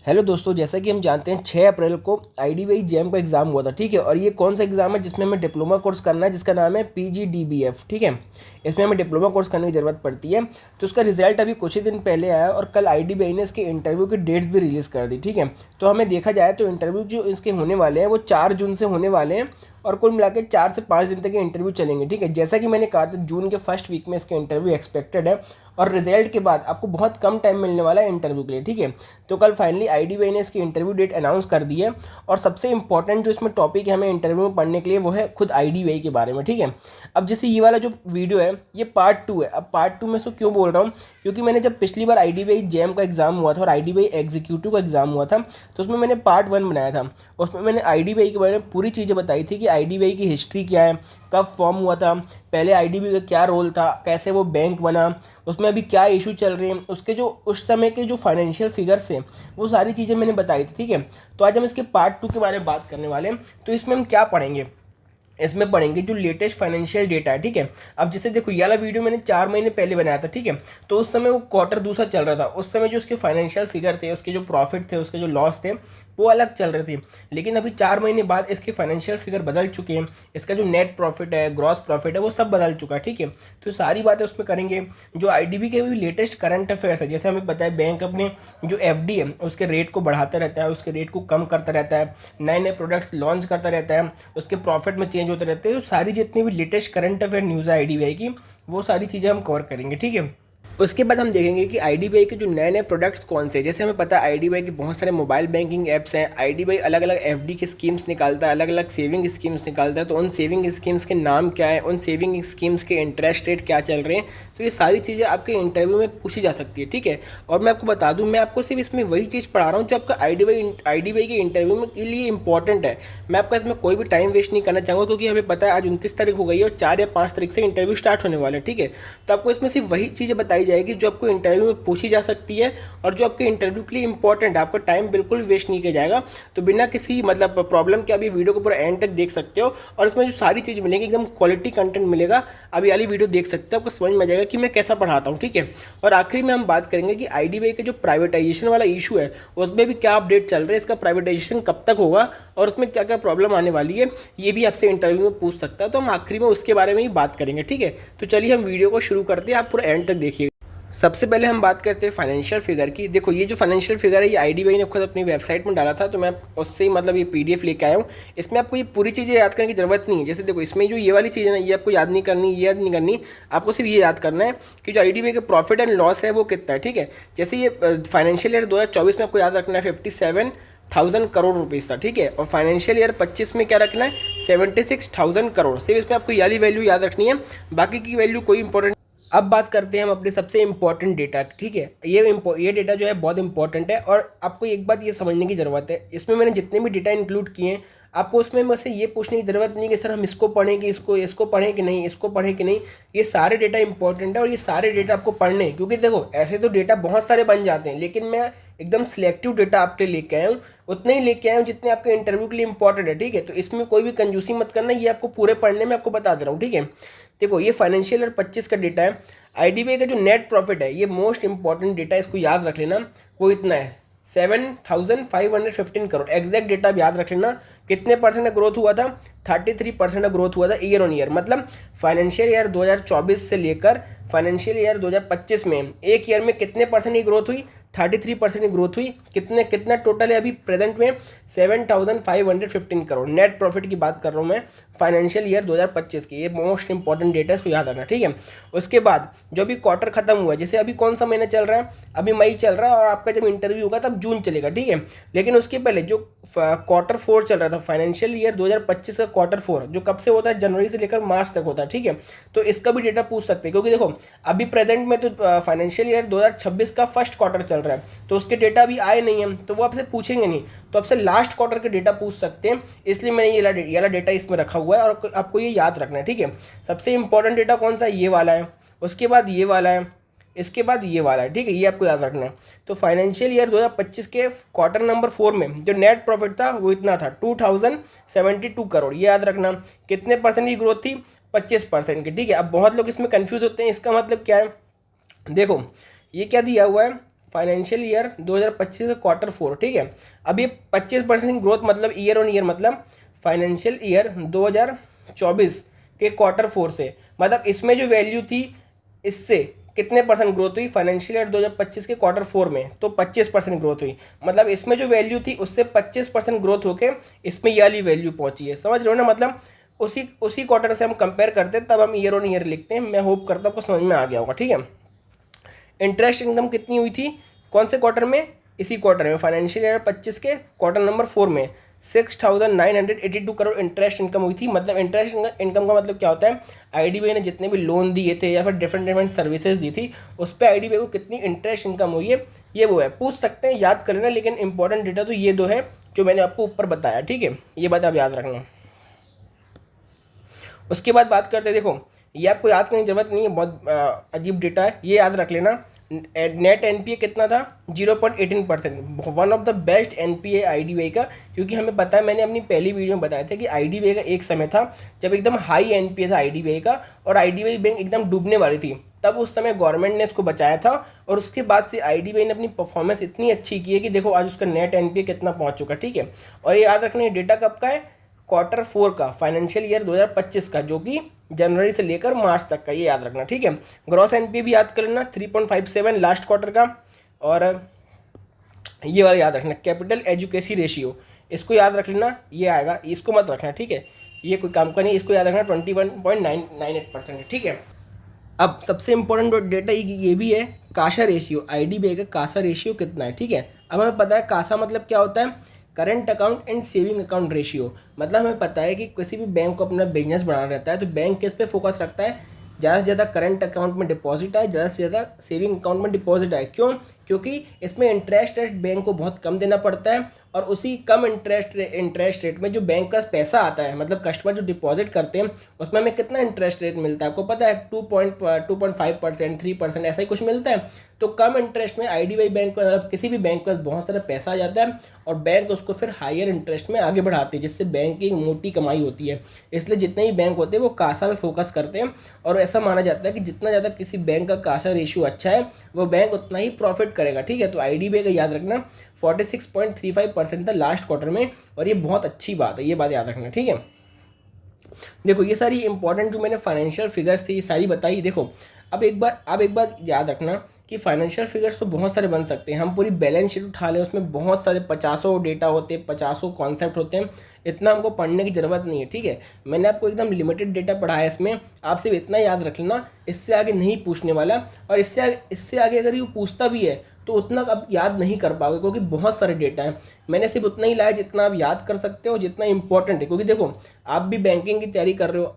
Hello दोस्तों, जैसा कि हम जानते हैं 6 अप्रैल को आईडीबीआई जैम का एग्ज़ाम हुआ था। ठीक है। और ये कौन सा एग्ज़ाम है जिसमें हमें डिप्लोमा कोर्स करना है, जिसका नाम है पीजीडीबीएफ। ठीक है। इसमें हमें डिप्लोमा कोर्स करने की ज़रूरत पड़ती है। तो उसका रिजल्ट अभी कुछ ही दिन पहले आया और कल आईडीबीआई ने इसके इंटरव्यू की डेट्स भी रिलीज़ कर दी। ठीक है। तो हमें देखा जाए तो इंटरव्यू जो इसके होने वाले हैं वो 4 जून से होने वाले हैं और कुल मिला के 4 से 5 दिन तक के इंटरव्यू चलेंगे। ठीक है। जैसा कि मैंने कहा था, जून के फर्स्ट वीक में इसके इंटरव्यू एक्सपेक्टेड है और रिजल्ट के बाद आपको बहुत कम टाइम मिलने वाला है इंटरव्यू के लिए। ठीक है। तो कल फाइनली आईडीबीआई ने इसकी इंटरव्यू डेट अनाउंस कर दी है और सबसे इंपॉर्टेंट जो इसमें टॉपिक है हमें इंटरव्यू में पढ़ने के लिए वो है खुद आईडीबीआई के बारे में। ठीक है। अब जैसे ये वाला जो वीडियो है ये पार्ट 2 है। अब पार्ट 2 में से क्यों बोल रहा हूँ, क्योंकि मैंने जब पिछली बार आईडीबीआई जैम का एग्जाम हुआ था और आईडीबीआई एग्जीक्यूटिव का एग्जाम हुआ था तो उसमें मैंने पार्ट 1 बनाया था। उसमें मैंने आईडीबीआई के बारे में पूरी चीज़ें बताई थी कि आईडीबीआई की हिस्ट्री क्या है, कब फॉर्म हुआ था, पहले आईडीबीआई का क्या रोल था, कैसे वो बैंक बना, उसमें अभी क्या इशू चल रहे हैं, उसके जो उस समय के जो फाइनेंशियल फिगर्स हैं वो सारी चीज़ें मैंने बताई थी। ठीक है। तो आज हम इसके पार्ट 2 के बारे में बात करने वाले हैं। तो इसमें हम क्या पढ़ेंगे, इसमें पढ़ेंगे जो लेटेस्ट फाइनेंशियल डेटा है। ठीक है। अब जैसे देखो ये वाला वीडियो मैंने 4 महीने पहले बनाया था। ठीक है। तो उस समय वो क्वार्टर दूसरा चल रहा था, उस समय जो उसके फाइनेंशियल फिगर थे, उसके जो प्रॉफिट थे, उसके जो लॉस थे वो अलग चल रहे थे। लेकिन अभी 4 महीने बाद इसके फाइनेंशियल फिगर बदल चुके हैं, इसका जो नेट प्रॉफिट है, ग्रॉस प्रॉफिट है, वो सब बदल चुका है। ठीक है। तो सारी बातें उसमें करेंगे। जो आईडीबी के भी लेटेस्ट करंट अफेयर्स है, जैसे हमें पता है बैंक अपने जो एफडी है उसके रेट को बढ़ाता रहता है, उसके रेट को कम करता रहता है, नए नए प्रोडक्ट्स लॉन्च करता रहता है, उसके प्रॉफिट में चेंज होते रहते हैं। तो सारी जितनी भी लेटेस्ट करंट अफेयर न्यूज़ है आईडीबीआई की, वो सारी चीज़ें हम कवर करेंगे। ठीक है। उसके बाद हम देखेंगे कि आईडीबीआई के जो नए नए प्रोडक्ट्स कौन से हैं। जैसे हमें पता है आईडीबीआई के बहुत सारे मोबाइल बैंकिंग ऐप्स हैं। आईडीबीआई अलग अलग एफडी की स्कीम्स निकालता है, अलग अलग सेविंग स्कीम्स निकालता है। तो उन सेविंग स्कीम्स के नाम क्या है, उन सेविंग स्कीम्स के इंटरेस्ट रेट क्या चल रहे हैं, तो ये सारी चीज़ें आपके इंटरव्यू में पूछी जा सकती है। ठीक है। और मैं आपको बता दूं, मैं आपको सिर्फ इसमें वही चीज़ पढ़ा रहा हूँ जो आपका आईडीबीआई के इंटरव्यू में के लिए इंपॉर्टेंट है। मैं आपका इसमें कोई भी टाइम वेस्ट नहीं करना चाहूँगा, क्योंकि हमें पता है आज 29 तारीख हो गई है और 4 या 5 तारीख से इंटरव्यू स्टार्ट होने वाले हैं। ठीक है। तो आपको इसमें सिर्फ वही चीज़ें बताई जाएगी जो आपको इंटरव्यू में पूछी जा सकती है और जो आपके इंटरव्यू के लिए इंपॉर्टेंट है। आपका टाइम बिल्कुल वेस्ट नहीं किया जाएगा। तो बिना किसी मतलब प्रॉब्लम के अभी वीडियो को पूरा एंड तक देख सकते हो और इसमें जो सारी चीज़ मिलेंगी एकदम क्वालिटी कंटेंट मिलेगा। अभी वाली वीडियो देख सकते हो, आपको समझ में आ जाएगा कि मैं कैसा पढ़ाता हूँ। ठीक है। और आखिरी में हम बात करेंगे कि आईडीबीआई का जो प्राइवेटाइजेशन वाला इशू है उसमें भी क्या अपडेट चल रहा है, इसका प्राइवेटाइजेशन कब तक होगा और उसमें क्या क्या प्रॉब्लम आने वाली है, ये भी आपसे इंटरव्यू में पूछ सकता है। तो हम आखिरी में उसके बारे में ही बात करेंगे। ठीक है। तो चलिए हम वीडियो को शुरू करते हैं, आप पूरा एंड तक देखिए। सबसे पहले हम बात करते हैं फाइनेंशियल फिगर की। देखो ये जो फाइनेंशियल फिगर है ये आईडीबीआई ने खुद अपनी वेबसाइट में डाला था, तो मैं उससे ही मतलब ये पीडीएफ लेके आया हूँ। इसमें आपको ये पूरी चीज़ें याद करने की ज़रूरत नहीं है। जैसे देखो इसमें जो ये वाली चीज़ है ना, ये आपको याद नहीं करनी, ये याद नहीं करनी, आपको सिर्फ ये याद करना है कि जो आईडीबीआई का प्रॉफिट एंड लॉस है वो कितना है। ठीक है। जैसे ये फाइनेंशियल ईयर 2024 में आपको याद रखना है 57,000 करोड़ रुपीज़ था। ठीक है। और फाइनेंशियल ईयर 25 में क्या रखना है, 76,000 करोड़। सिर्फ इसमें आपको ये वैल्यू याद रखनी है, बाकी की वैल्यू कोई इंपॉर्टेंट। अब बात करते हैं हम अपने सबसे इंपॉर्टेंट डेटा। ठीक है। ये डेटा जो है बहुत इंपॉर्टेंट है और आपको एक बात ये समझने की ज़रूरत है, इसमें मैंने जितने भी डेटा इंक्लूड किए हैं आपको उसमें मुझसे ये पूछने की ज़रूरत नहीं कि सर हम इसको पढ़ें कि इसको पढ़ें कि नहीं, इसको पढ़ें कि नहीं। ये सारे डेटा इंपॉर्टेंट है और ये सारे डेटा आपको पढ़ने हैं, क्योंकि देखो ऐसे तो डेटा बहुत सारे बन जाते हैं, लेकिन मैं एकदम सिलेक्टिव डेटा आपके लेके आया हूँ, उतने ही लेके आया हूँ जितने आपके इंटरव्यू के लिए इंपॉर्टेंट है। ठीक है। तो इसमें कोई भी कंजूसी मत करना, ये आपको पूरे पढ़ने में आपको बता दे रहा हूँ। ठीक है। देखो ये फाइनेंशियल ईयर 25 का डेटा है। आईडीबीआई का जो नेट प्रॉफिट है ये मोस्ट इंपॉर्टेंट डेटा, इसको याद रख लेना, वो इतना है 7,515 करोड़। एग्जैक्ट डेटा याद रख लेना। कितने परसेंट का ग्रोथ हुआ था, 33% का ग्रोथ हुआ था ईयर ऑन ईयर। मतलब फाइनेंशियल ईयर 2024 से लेकर फाइनेंशियल ईयर 2025 में एक ईयर में कितने परसेंट की ग्रोथ हुई, 33% की ग्रोथ हुई। कितना टोटल है अभी प्रेजेंट में, 7,515 करोड़। नेट प्रॉफिट की बात कर रहा हूँ मैं फाइनेंशियल ईयर 2025 की। ये मोस्ट इंपॉर्टेंट डेटा है, इसको याद रखना। ठीक है। उसके बाद जो भी क्वार्टर खत्म हुआ, जैसे अभी कौन सा महीना चल रहा है, अभी मई चल रहा है और आपका जब इंटरव्यू होगा तब जून चलेगा। ठीक है। लेकिन उसके पहले जो क्वार्टर 4 चल रहा था, फाइनेंशियल ईयर 2025 का क्वार्टर 4 जो कब से होता है, जनवरी से लेकर मार्च तक होता है। ठीक है। तो इसका भी डेटा पूछ सकते हैं, क्योंकि देखो अभी प्रेजेंट में तो फाइनेंशियल ईयर 2026 का फर्स्ट क्वार्टर चल रहा है, तो उसके डेटा अभी आए नहीं हैं, तो वो आपसे पूछेंगे नहीं, तो आपसे लास्ट क्वार्टर के डेटा पूछ सकते हैं। इसलिए मैंने ये वाला डेटा इसमें रखा हुआ है और आपको ये याद रखना है। ठीक है। सबसे इंपॉर्टेंट डेटा कौन सा है, ये वाला है, उसके बाद ये वाला है, इसके बाद ये वाला है। ठीक है। ये आपको याद रखना है। तो फाइनेंशियल ईयर 2025 के क्वार्टर नंबर 4 में जो नेट प्रॉफिट था वो इतना था 2,072 करोड़। ये याद रखना। कितने परसेंट की ग्रोथ थी, 25% की। ठीक है। अब बहुत लोग इसमें कंफ्यूज होते हैं, इसका मतलब क्या है, देखो ये क्या दिया हुआ है, फाइनेंशियल ईयर 2025 क्वार्टर 4, ठीक है। अब ये 25% ग्रोथ मतलब ईयर ऑन ईयर, मतलब फाइनेंशियल ईयर 2024 के क्वार्टर 4 से, मतलब इसमें जो वैल्यू थी इससे कितने परसेंट ग्रोथ हुई फाइनेंशियल ईयर 2025 के क्वार्टर 4 में, तो 25% ग्रोथ हुई। मतलब इसमें जो वैल्यू थी उससे 25% ग्रोथ होके इसमें ये वाली वैल्यू पहुंची है, समझ रहे हो ना। मतलब उसी क्वार्टर से हम कंपेयर करते हैं, तब हम ईयर ऑन ईयर लिखते हैं। मैं होप करता हूँ आपको समझ में आ गया होगा, ठीक है। इंटरेस्ट इनकम कितनी हुई थी, कौन से क्वार्टर में, इसी क्वार्टर में, फाइनेंशियल ईयर 25 के क्वार्टर नंबर 4 में 6,982 करोड़ इंटरेस्ट इनकम हुई थी। मतलब इंटरेस्ट इनकम का मतलब क्या होता है, आईडीबीआई ने जितने भी लोन दिए थे या फिर डिफरेंट डिफरेंट सर्विसेज दी थी उस पर आईडीबीआई को कितनी इंटरेस्ट इनकम हुई है, ये वो है। पूछ सकते हैं, याद कर लेना, लेकिन इंपॉर्टेंट डेटा तो ये दो है जो मैंने आपको ऊपर बताया, ठीक है। ये बात आप याद रखना। उसके बाद बात करते हैं, देखो ये आपको याद करने की जरूरत नहीं है, बहुत अजीब डेटा है, ये याद रख लेना। नेट एनपीए कितना था, 0.18%, one of the best NPA IDBI का। क्योंकि हमें पता है, मैंने अपनी पहली वीडियो में बताया था कि आईडीबीआई का एक समय था जब एकदम हाई एनपीए था आईडीबीआई का, और आईडीबीआई बैंक एकदम डूबने वाली थी। तब उस समय गवर्नमेंट ने इसको बचाया था, और उसके बाद से आईडीबीआई ने अपनी परफॉर्मेंस इतनी अच्छी की है कि देखो आज उसका नेट एनपीए कितना पहुंच चुका, ठीक है। और ये याद रखना, ये डेटा कब का है, क्वार्टर 4 का, फाइनेंशियल ईयर 2025 का, जो कि जनवरी से लेकर मार्च तक का, ये याद रखना, ठीक है। ग्रॉस एनपीए भी याद कर लेना, 3.57 लास्ट क्वार्टर का। और ये वाला याद रखना, कैपिटल एजुकेसी रेशियो, इसको याद रख लेना, ये आएगा, इसको मत रखना, ठीक है, ये कोई काम का नहीं, इसको याद रखना, 21.98% है, ठीक है। अब सबसे इंपॉर्टेंट डेटा ये भी है, कासा रेशियो, आईडीबीआई का कासा रेशियो कितना है, ठीक है। अब हमें पता है कासा मतलब क्या होता है, current account and saving account ratio. मतलब हमें पता है कि किसी भी बैंक को अपना बिजनेस बढ़ाना रहता है तो बैंक किस पे फोकस रखता है, ज़्यादा से ज़्यादा करंट अकाउंट में डिपॉजिट आए, ज़्यादा से ज़्यादा सेविंग अकाउंट में डिपॉजिट आए। क्यों, क्योंकि इसमें इंटरेस्ट रेट बैंक को बहुत कम देना पड़ता है, और उसी कम इंटरेस्ट रेट में जो बैंक का पैसा आता है, मतलब कस्टमर जो डिपॉजिट करते हैं उसमें हमें कितना इंटरेस्ट रेट मिलता है आपको पता है, 2.5%, 3%, ऐसा ही कुछ मिलता है। तो कम इंटरेस्ट में आईडीबीआई बैंक को, मतलब किसी भी बैंक के पास बहुत सारा पैसा आ जाता है, और बैंक उसको फिर हायर इंटरेस्ट में आगे बढ़ाते हैं, जिससे बैंक की मोटी कमाई होती है। इसलिए जितने भी बैंक होते हैं वो कासा पे फोकस करते हैं, और ऐसा माना जाता है कि जितना ज़्यादा किसी बैंक का कासा रेशियो अच्छा है वो बैंक उतना ही प्रॉफिट करेगा, ठीक है। तो आईडीबीआई का याद रखना 46.35% था लास्ट क्वार्टर में, और ये बहुत अच्छी बात है, ये बात याद रखना, ठीक है। देखो ये सारी इंपॉर्टेंट जो मैंने फाइनेंशियल फिगर्स थी ये सारी बताई। देखो अब एक बार याद रखना कि फाइनेंशियल फिगर्स तो बहुत सारे बन सकते हैं। हम पूरी बैलेंस शीट उठा लें, उसमें बहुत सारे 50 डेटा होते हैं, 50 कॉन्सेप्ट होते हैं, इतना हमको पढ़ने की ज़रूरत नहीं है, ठीक है। मैंने आपको एकदम लिमिटेड डेटा पढ़ाया है इसमें, आप सिर्फ इतना याद रख लेना, इससे आगे नहीं पूछने वाला। और इससे आगे अगर ये पूछता भी है तो उतना आप याद नहीं कर पाओगे, क्योंकि बहुत सारे डेटा हैं। मैंने सिर्फ उतना ही लाया जितना आप याद कर सकते हो, जितना इंपॉर्टेंट है। क्योंकि देखो आप भी बैंकिंग की तैयारी कर रहे हो,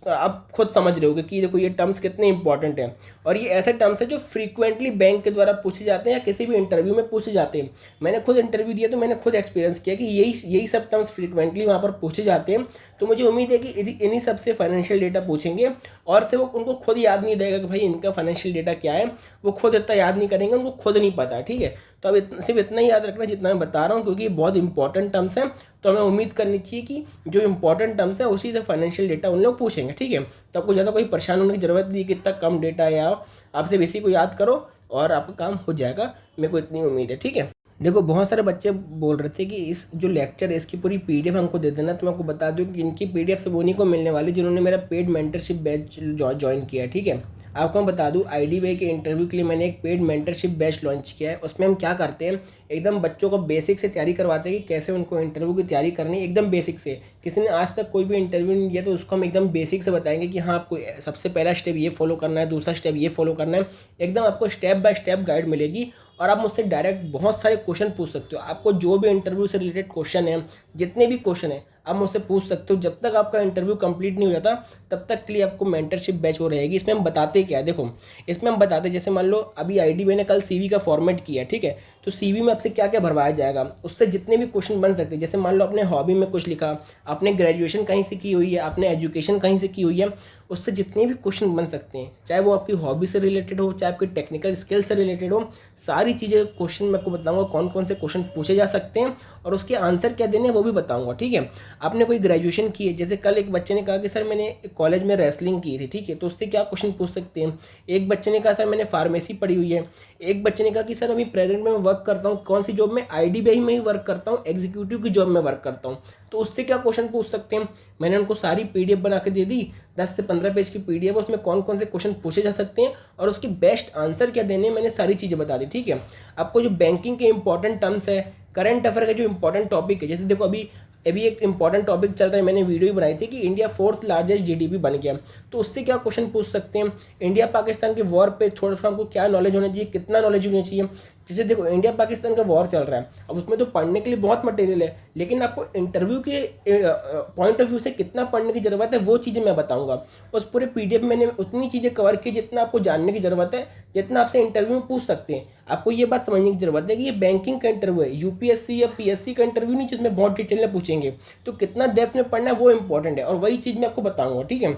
आप खुद समझ रहे हो कि देखो ये टर्म्स कितने इंपॉर्टेंट हैं, और ये ऐसे टर्म्स हैं जो फ्रीक्वेंटली बैंक के द्वारा पूछे जाते हैं या किसी भी इंटरव्यू में पूछे जाते हैं। मैंने खुद इंटरव्यू दिया तो मैंने खुद एक्सपीरियंस किया कि यही सब टर्म्स फ्रीक्वेंटली वहाँ पर पूछे जाते हैं। तो मुझे उम्मीद है कि इन्हीं सब से फाइनेंशियल डेटा पूछेंगे, और से वो उनको खुद याद नहीं रहेगा कि भाई इनका फाइनेंशियल डेटा क्या है, वो खुद इतना याद नहीं करेंगे, उनको खुद नहीं पता, ठीक है। तो अब सिर्फ इतना ही याद रखना जितना मैं बता रहा हूँ, क्योंकि ये बहुत इंपॉर्टेंट टर्म्स हैं। तो हमें उम्मीद करनी चाहिए कि जो इंपॉर्टेंट टर्म्स है उसी से फाइनेंशियल डेटा उन लोग पूछेंगे, ठीक है। तो आपको ज़्यादा कोई परेशान होने की ज़रूरत नहीं है कि इतना कम डेटा है, आप सिर्फ इसी को याद करो और आपका काम हो जाएगा, मेरे को इतनी उम्मीद है, ठीक है। देखो बहुत सारे बच्चे बोल रहे थे कि इस जो लेक्चर है इसकी पूरी पीडीएफ हमको दे देना, तो मैं आपको बता दूं कि इनकी पीडीएफ सब उन्हीं को मिलने वाली जिन्होंने मेरा पेड मेंटरशिप बैच ज्वाइन किया है, ठीक है। आपको मैं बता दूं आईडीबीआई के इंटरव्यू के लिए मैंने एक पेड मेंटरशिप बैच लॉन्च किया है। उसमें हम क्या करते हैं, एकदम बच्चों को बेसिक से तैयारी करवाते हैं कि कैसे उनको इंटरव्यू की तैयारी करनी है, एकदम बेसिक से। किसी ने आज तक कोई भी इंटरव्यू नहीं दिया तो उसको हम एकदम बेसिक से बताएंगे कि हाँ आपको सबसे पहला स्टेप ये फॉलो करना है, दूसरा स्टेप ये फॉलो करना है, एकदम आपको स्टेप बाय स्टेप गाइड मिलेगी। और आप मुझसे डायरेक्ट बहुत सारे क्वेश्चन पूछ सकते हो, आपको जो भी इंटरव्यू से रिलेटेड क्वेश्चन है, जितने भी क्वेश्चन है आप मुझसे पूछ सकते हो। जब तक आपका इंटरव्यू कंप्लीट नहीं हो जाता तब तक के लिए आपको मेंटरशिप बैच हो रहेगी। इसमें हम बताते क्या है, देखो इसमें हम बताते जैसे मान लो अभी आईडीबीआई ने कल सीवी का फॉर्मेट किया, ठीक है। तो सीवी में आपसे क्या क्या भरवाया जाएगा, उससे जितने भी क्वेश्चन बन सकते हैं। जैसे मान लो अपने हॉबी में कुछ लिखा, आपने ग्रेजुएशन कहीं से की हुई है, आपने एजुकेशन कहीं से की हुई है, उससे जितने भी क्वेश्चन बन सकते हैं, चाहे वो आपकी हॉबी से रिलेटेड हो, चाहे आपकी टेक्निकल स्किल से रिलेटेड हो, सारी चीज़ें क्वेश्चन मैं आपको बताऊंगा कौन कौन से क्वेश्चन पूछे जा सकते हैं और उसके आंसर क्या देने हैं वो भी बताऊंगा। ठीक है, आपने कोई ग्रेजुएशन की है, जैसे कल एक बच्चे ने कहा कि सर मैंने कॉलेज में रेसलिंग की थी, ठीक है, तो उससे क्या क्वेश्चन पूछ सकते हैं। एक बच्चे ने कहा सर मैंने फार्मेसी पढ़ी हुई है। एक बच्चे ने कहा कि सर अभी प्रेजेंट में मैं वर्क करता हूँ, कौन सी जॉब में, आईडीबीआई में ही वर्क करता हूँ, एग्जीक्यूटिव की जॉब में वर्क करता हूँ, तो उससे क्या क्वेश्चन पूछ सकते हैं। मैंने उनको सारी पीडीएफ बना के दे दी, 10 से 15 पेज की पीडीएफ, उसमें कौन कौन से क्वेश्चन पूछे जा सकते हैं और उसकी बेस्ट आंसर क्या देने, मैंने सारी चीज़ें बता दी। ठीक है, आपको जो बैंकिंग के इंपॉर्टेंट टर्म्स है, करंट अफेयर का जो इंपॉर्टेंट टॉपिक है, जैसे देखो अभी अभी एक इंपॉर्टेंट टॉपिक चल रहा है, मैंने वीडियो भी बनाई थी कि इंडिया 4th लार्जेस्ट जीडीपी बन गया, तो उससे क्या क्वेश्चन पूछ सकते हैं। इंडिया पाकिस्तान के वॉर पे थोड़ा सा हमको क्या नॉलेज होना चाहिए, कितना नॉलेज होना चाहिए। जैसे देखो इंडिया पाकिस्तान का वॉर चल रहा है, अब उसमें तो पढ़ने के लिए बहुत मटेरियल है, लेकिन आपको इंटरव्यू के पॉइंट ऑफ व्यू से कितना पढ़ने की ज़रूरत है वो चीज़ें मैं बताऊंगा। उस पूरे पीडीएफ में मैंने उतनी चीज़ें कवर की जितना आपको जानने की ज़रूरत है, जितना आपसे इंटरव्यू में पूछ सकते हैं। आपको ये बात समझने की ज़रूरत है कि ये बैंकिंग का इंटरव्यू है, यूपीएससी या पीएससी का इंटरव्यू नहीं जिसमें बहुत डिटेल में पूछेंगे, तो कितना डेप्थ में पढ़ना है वो इंपॉर्टेंट है और वही चीज़ मैं आपको बताऊंगा। ठीक है,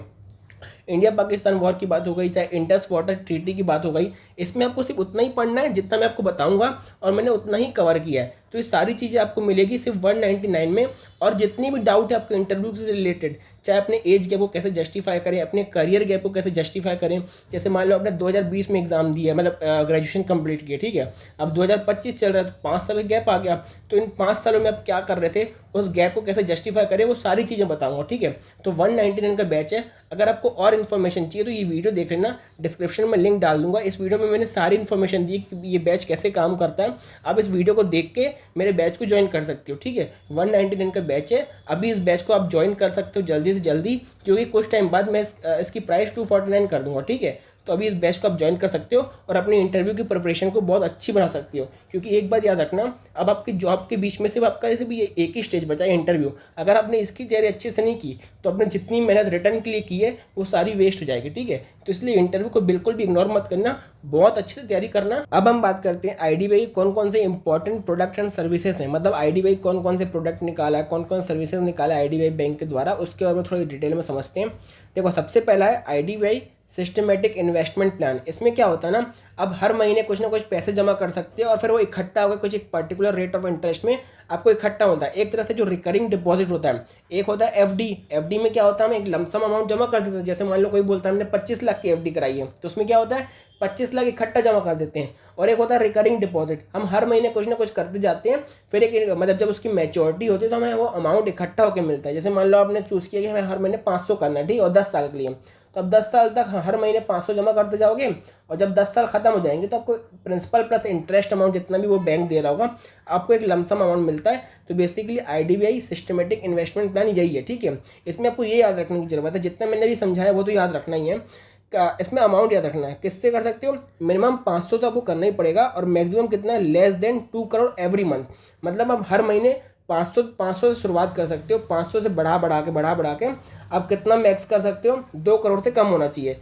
इंडिया पाकिस्तान वॉर की बात हो गई, चाहे इंडस वाटर ट्रीटी की बात हो गई, इसमें आपको सिर्फ उतना ही पढ़ना है जितना मैं आपको बताऊंगा और मैंने उतना ही कवर किया है। तो ये सारी चीज़ें आपको मिलेगी सिर्फ 199 में। और जितनी भी डाउट है आपके इंटरव्यू से रिलेटेड, चाहे अपने एज गैप को कैसे जस्टिफाई करें, अपने करियर गैप को कैसे जस्टिफाई करें, जैसे मान लो आपने 2020 में एग्जाम दिया, मतलब ग्रेजुएशन कंप्लीट किया, ठीक है, अब 2025 चल रहा है, तो 5 साल का गैप आ गया, तो इन 5 सालों में आप क्या कर रहे थे, उस गैप को कैसे जस्टिफाई करें, वो सारी चीज़ें बताऊंगा। ठीक है, तो 199 का बैच है। अगर आपको और इन्फॉर्मेशन चाहिए तो ये वीडियो देख लेना, डिस्क्रिप्शन में लिंक डाल दूंगा। इस वीडियो में मैंने सारी इन्फॉर्मेशन दी कि ये बैच कैसे काम करता है। आप इस वीडियो को देख के मेरे बैच को ज्वाइन कर सकते हो। ठीक है, 199 का बैच है, अभी इस बैच को आप ज्वाइन कर सकते हो जल्दी से जल्दी, क्योंकि कुछ टाइम बाद मैं इसकी प्राइस 249 कर दूंगा। ठीक है, तो अभी इस बैच को आप ज्वाइन कर सकते हो और अपनी इंटरव्यू की प्रिपरेशन को बहुत अच्छी बना सकते हो। क्योंकि एक बात याद रखना, अब आपकी जॉब के बीच में सिर्फ आपका जैसे भी एक ही स्टेज बचा है, इंटरव्यू। अगर आपने इसकी तैयारी अच्छे से नहीं की तो आपने जितनी मेहनत रिटर्न के लिए की है वो सारी वेस्ट हो जाएगी। ठीक है, तो इसलिए इंटरव्यू को बिल्कुल भी इग्नोर मत करना, बहुत अच्छे से तैयारी करना। अब हम बात करते हैं आईडीबीआई कौन कौन से इंपॉर्टेंट प्रोडक्ट एंड सर्विसेज हैं, मतलब आईडीबीआई कौन कौन से प्रोडक्ट निकाला है, कौन कौन सर्विसेज निकाला है आईडीबीआई बैंक के द्वारा, उसके बारे में थोड़ी डिटेल में समझते हैं। देखो, सबसे पहला है आईडीबीआई सिस्टमेटिक इन्वेस्टमेंट प्लान। इसमें क्या होता है ना, अब हर महीने कुछ ना कुछ पैसे जमा कर सकते हैं और फिर वो इकट्ठा होकर कुछ एक पर्टिकुलर रेट ऑफ इंटरेस्ट में आपको इकट्ठा होता है। एक तरह से जो रिकरिंग डिपॉजिट होता है, एक होता है एफडी। एफडी में क्या होता है, हम एक लमसम अमाउंट जमा कर देते हैं। जैसे मान लो कोई बोलता है हमने 25 लाख की एफडी कराई है, तो उसमें क्या होता है 25 लाख इकट्ठा जमा कर देते हैं। और एक होता है रिकरिंग डिपॉजिट, हम हर महीने कुछ ना कुछ करते जाते हैं, फिर एक मतलब जब उसकी मैच्योरिटी होती है तो हमें वो अमाउंट इकट्ठा होकर मिलता है। जैसे मान लो आपने चूज़ किया कि हमें हर महीने 500 करना है, ठीक है, और 10 साल के लिए, तो अब 10 साल तक हर महीने 500 जमा करते जाओगे और जब 10 साल खत्म हो जाएंगे तो आपको प्रिंसिपल प्लस इंटरेस्ट अमाउंट जितना भी वो बैंक दे रहा होगा आपको एक लमसम अमाउंट मिलता है। तो basically IDBI systematic investment plan यही है। ठीक है, इसमें आपको ये याद रखने की जरूरत है, जितना मैंने भी समझाया वो तो याद रखना ही है। इसमें अमाउंट याद रखना है, किससे कर सकते हो, मिनिमम 500 तो आपको करना ही पड़ेगा और मैक्सिमम कितना है, less than 2 crore every month. मतलब आप हर महीने 500 से शुरुआत कर सकते हो, 500 से बढ़ा के आप कितना मैक्स कर सकते हो, 2 करोड़ से कम होना चाहिए।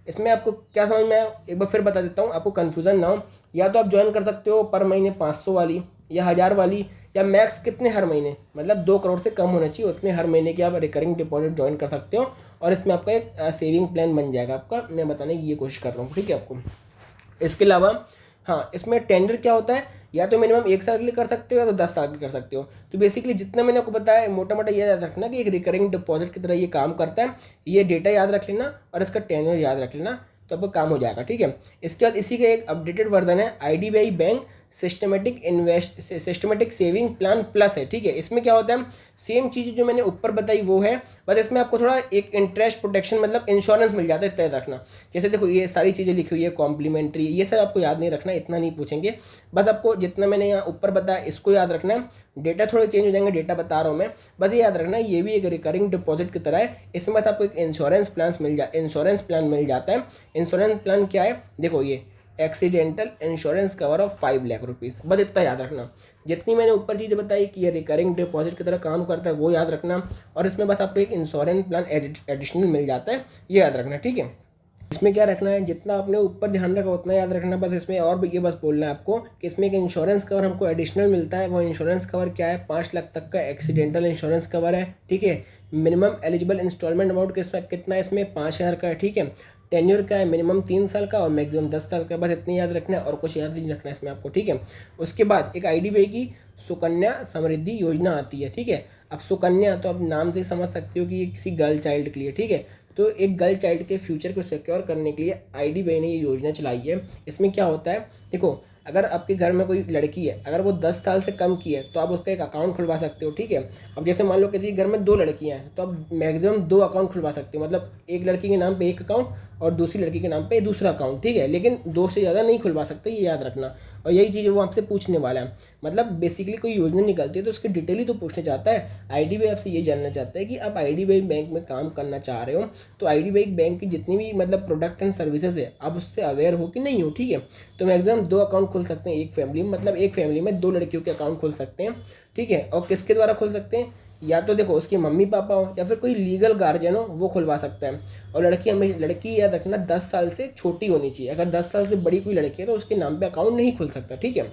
इसमें आपको क्या समझ में आया, एक बार फिर बता देता हूँ, आपको कन्फ्यूजन ना हो। या तो आप ज्वाइन कर सकते हो पर महीने 500 वाली या 1000 वाली, या मैक्स कितने हर महीने, मतलब 2 करोड़ से कम होना चाहिए, उतने हर महीने की आप रिकरिंग डिपॉजिट ज्वाइन कर सकते हो और इसमें आपका एक सेविंग प्लान बन जाएगा आपका। मैं बताने की ये कोशिश कर रहा हूँ, ठीक है आपको। इसके अलावा हाँ, इसमें टेंडर क्या होता है, या तो मिनिमम 1 साल के लिए कर सकते हो या तो 10 साल के लिए कर सकते हो। तो बेसिकली जितना मैंने आपको बताया मोटा मोटा ये याद रखना कि एक रिकरिंग डिपॉजिट की तरह ये काम करता है। ये डेटा याद रख लेना और इसका टेन्योर याद रख लेना, तो आपको काम हो जाएगा। ठीक है, इसके बाद इसी का एक अपडेटेड वर्जन है IDBI bank systematic saving plan plus है। ठीक है, इसमें क्या होता है, सेम चीज़ जो मैंने ऊपर बताई वो है, बस इसमें आपको थोड़ा एक इंटरेस्ट प्रोटेक्शन मतलब इंश्योरेंस मिल जाता है, तय रखना। जैसे देखो ये सारी चीज़ें लिखी हुई है, कॉम्प्लीमेंट्री, ये सब आपको याद नहीं रखना, इतना नहीं पूछेंगे। बस आपको जितना मैंने यहाँ ऊपर बताया इसको याद रखना है। डेटा थोड़े चेंज हो जाएंगे, डेटा बता रहा हूँ मैं, बस ये याद रखना है ये भी एक रिकरिंग डिपॉजिट की तरह है। इसमें बस आपको एक इंश्योरेंस प्लान मिल जाता है। इंश्योरेंस प्लान क्या है, देखो ये accidental insurance cover of 5 lakh rupees, बस इतना याद रखना। जितनी मैंने ऊपर चीज़ें बताई कि ये रिकरिंग डिपॉजिट की तरह काम करता है वो याद रखना, और इसमें बस आपको एक इंश्योरेंस प्लान एडिशनल मिल जाता है, ये याद रखना। ठीक है, इसमें क्या रखना है, जितना आपने ऊपर ध्यान रखा उतना याद रखना बस। इसमें और भी ये बस बोलना है आपको कि इसमें एक इंश्योरेंस कवर हमको एडिशनल मिलता है। वो इंश्योरेंस कवर क्या है, 5 लाख तक का एक्सीडेंटल इंश्योरेंस कवर है, ठीक है। मिनिमम एलिजिबल इंस्टॉलमेंट अमाउंट कितना है इसमें, 5,000 का है, ठीक है। टेन्योर का है मिनिमम 3 साल का और मैक्सिमम 10 साल का, बस इतनी याद रखना है और कुछ याद नहीं रखना है इसमें आपको, ठीक है। उसके बाद एक IDBI की सुकन्या समृद्धि योजना आती है, ठीक है। अब सुकन्या तो अब नाम से ही समझ सकते हो कि ये किसी गर्ल चाइल्ड के लिए, ठीक है। तो एक गर्ल चाइल्ड के फ्यूचर को सिक्योर करने के लिए IDBI ने ये योजना चलाई है। इसमें क्या होता है, देखो अगर आपके घर में कोई लड़की है, अगर वो 10 साल से कम की है तो आप उसका एक अकाउंट खुलवा सकते हो, ठीक है। अब जैसे मान लो किसी घर में 2 लड़कियां हैं तो आप मैक्सिमम 2 अकाउंट खुलवा सकते हो, मतलब एक लड़की के नाम पे एक अकाउंट और दूसरी लड़की के नाम पे दूसरा अकाउंट, ठीक है। लेकिन 2 से ज़्यादा नहीं खुलवा सकते, ये याद रखना। और यही चीज़ वो आपसे पूछने वाला है, मतलब बेसिकली कोई योजना निकलती है तो उसकी डिटेल ही तो पूछना चाहता है। IDBI आपसे ये जानना चाहता है कि आप IDBI बैंक में काम करना चाह रहे हो तो IDBI बैंक की जितनी भी मतलब प्रोडक्ट एंड सर्विसेज है आप उससे अवेयर हो कि नहीं हो, ठीक है। तो मैक्सिमम 2 अकाउंट खोल सकते हैं एक फैमिली में, मतलब एक फैमिली में 2 लड़कियों के अकाउंट खोल सकते हैं, ठीक है। और किसके द्वारा खोल सकते हैं, या तो देखो उसके मम्मी पापा हो या फिर कोई लीगल गार्जियन हो, वो खुलवा सकता है। और लड़की याद रखना 10 साल से छोटी होनी चाहिए। अगर 10 साल से बड़ी कोई लड़की है तो उसके नाम पे अकाउंट नहीं खुल सकता, ठीक है।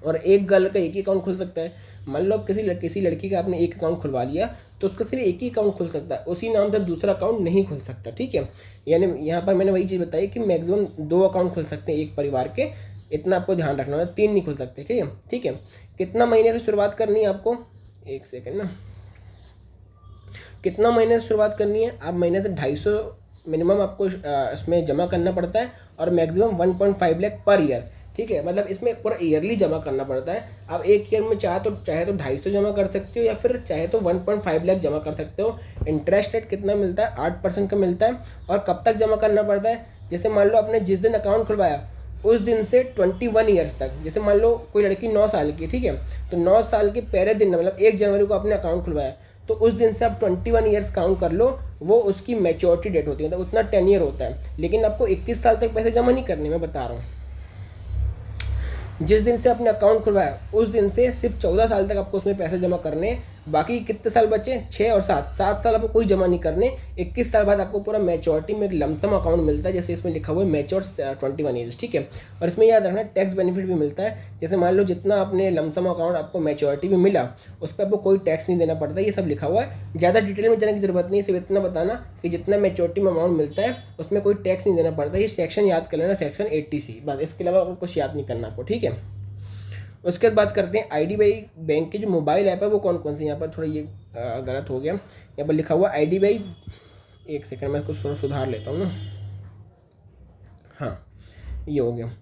और एक गर्ल का एक ही अकाउंट खुल सकता है। मान लो आप किसी लड़की का आपने एक अकाउंट खुलवा लिया तो उसका सिर्फ एक ही अकाउंट खुल सकता है, उसी नाम से दूसरा अकाउंट नहीं खुल सकता, ठीक है। यानी यहाँ पर मैंने वही चीज़ बताई कि मैक्सिमम 2 अकाउंट खुल सकते हैं एक परिवार के, इतना आपको ध्यान रखना है, 3 नहीं खुल सकते, ठीक है, ठीक है। कितना महीने से शुरुआत करनी है आपको, एक सेकेंड ना, कितना महीने से शुरुआत करनी है, आप महीने से 250 मिनिमम आपको इसमें जमा करना पड़ता है और मैक्सिमम 1.5 लाख पर ईयर, ठीक है। मतलब इसमें पूरा ईयरली जमा करना पड़ता है। आप एक ईयर में चाहे तो 250 जमा कर सकते हो या फिर चाहे तो 1.5 लाख जमा कर सकते हो। इंटरेस्ट रेट कितना मिलता है, 8% का मिलता है। और कब तक जमा करना पड़ता है, जैसे मान लो आपने जिस दिन अकाउंट खुलवाया उस दिन से 21 ईयर्स तक। जैसे मान लो कोई लड़की 9 साल की, ठीक है, तो 9 साल के पहले दिन मतलब 1 जनवरी को आपने अकाउंट खुलवाया तो उस दिन से आप 21 ईयर्स काउंट कर लो, वो उसकी मैच्योरिटी डेट होती है, मतलब उतना 10 ईयर होता है। लेकिन आपको 21 साल तक पैसे जमा नहीं करने, मैं बता रहा हूँ। जिस दिन से आपने अकाउंट खुलवाया उस दिन से सिर्फ 14 साल तक आपको उसमें पैसे जमा करने। बाकी कितने साल बचे, 6 और 7 साल आपको कोई जमा नहीं करने। 21 साल बाद आपको पूरा मैच्योरिटी में एक लमसम अकाउंट मिलता है, जैसे इसमें लिखा हुआ है मैच्योर 21 ईयर्स, ठीक है। और इसमें याद रखना टैक्स बेनिफिट भी मिलता है। जैसे मान लो जितना आपने लमसम अकाउंट आपको मैच्योरिटी में मिला उस पर आपको कोई टैक्स नहीं देना पड़ता, ये सब लिखा हुआ है। ज़्यादा डिटेल में जाने की जरूरत नहीं है, सिर्फ इतना बताना कि जितना मैच्योरिटी में अमाउंट मिलता है उसमें कोई टैक्स नहीं देना पड़ता। ये सेक्शन याद कर लेना, सेक्शन 80C, बस इसके अलावा कुछ याद नहीं करना आपको, ठीक है। उसके बाद बात करते हैं IDBI बैंक के जो मोबाइल ऐप है वो कौन कौन से। यहाँ पर थोड़ा ये गलत हो गया, यहाँ पर लिखा हुआ IDBI, एक सेकंड मैं इसको थोड़ा सुधार लेता हूँ ना, हाँ ये हो गया